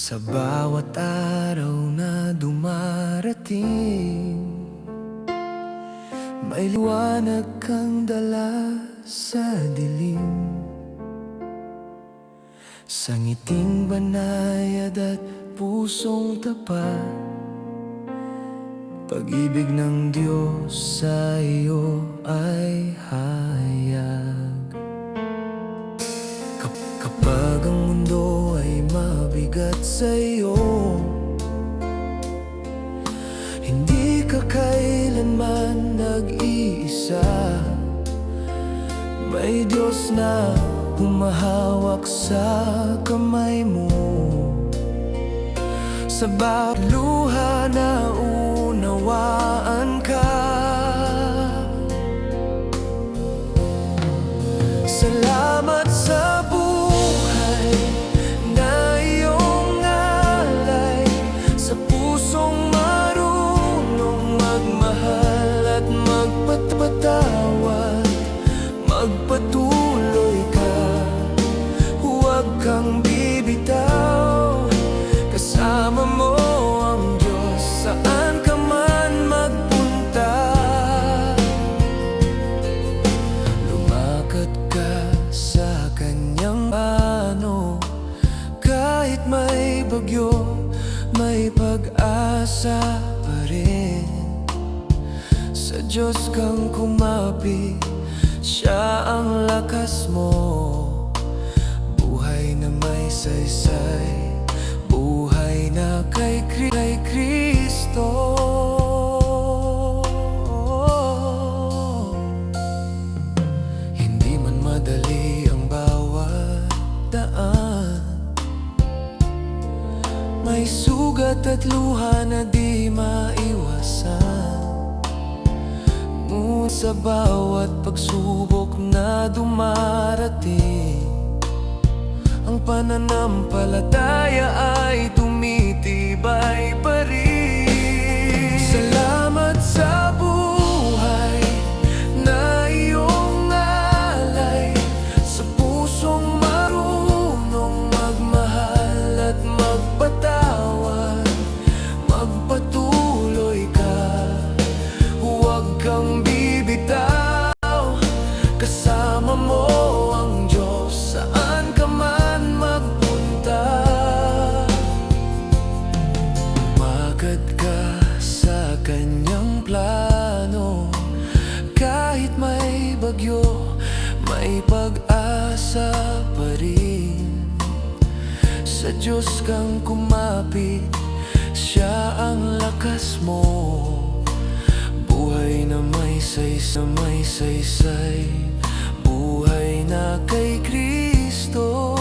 Sa bawat araw na dumarating, may liwanag kang dala sa dilim. Sa ngiting banayad at pusong tapat, pag-ibig ng Diyos sa iyo ay hayag. Kapag ang mundo ay mabigat sa iyo, hindi ka kailanman nag-iisa. May Diyos na humahawak sa kamay mo. Sa bawat luha na unawaan ka. Salamat sa buhay na iyong alay, sa pusong marunong magmahal at magpatawad. Magpatuloy ka, huwag kang bibitaw. Kasama mo ang Diyos saan ka man magpunta. Lumakad ka sa kanyang plano. Kahit may bagyo, may pag-asa pa rin. Sa Diyos kang kumapit, Siya ang lakas mo. Buhay na may saysay, buhay na kay Kristo. Hindi man madali ang bawat daan, may sugat at luha na di maiwasan. Ngunit sa bawat pagsubok na dumarating, ang pananampalataya ay tumitibay pa rin. Salamat sa buhay na iyong alay, sa pusong marunong magmahal at magpatawad. Magpatuloy ka, huwag kang bibitaw. Kasama mo ang Diyos saan ka man magpunta. Magad ka sa kanyang plano. Kahit may bagyo, may pag-asa pa rin. Sa Diyos kang kumapit, Siya ang lakas mo. Buhay na may saysay, buhay na kay Kristo.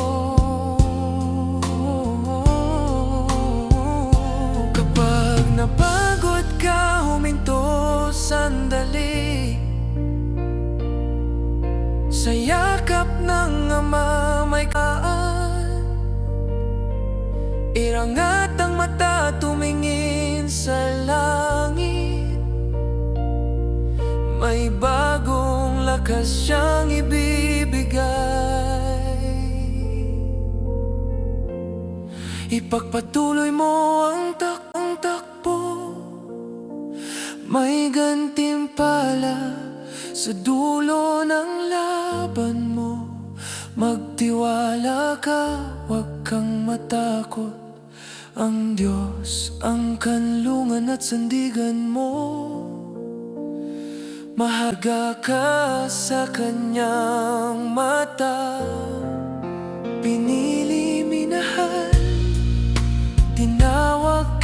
Kapag napagod ka, huminto sandali. Sa yakap ng Ama may kaan. Irangat ang mata, tumingin sa langit. May bagong lakas Siyang ibibigay. Ipagpatuloy mo ang takbo. May gantimpala sa dulo ng laban mo. Magtiwala ka, huwag kang matakot. Ang Diyos ang kanlungan at sandigan mo. Mahalaga ka sa kanyang mata. Pinili, minahal, tinawag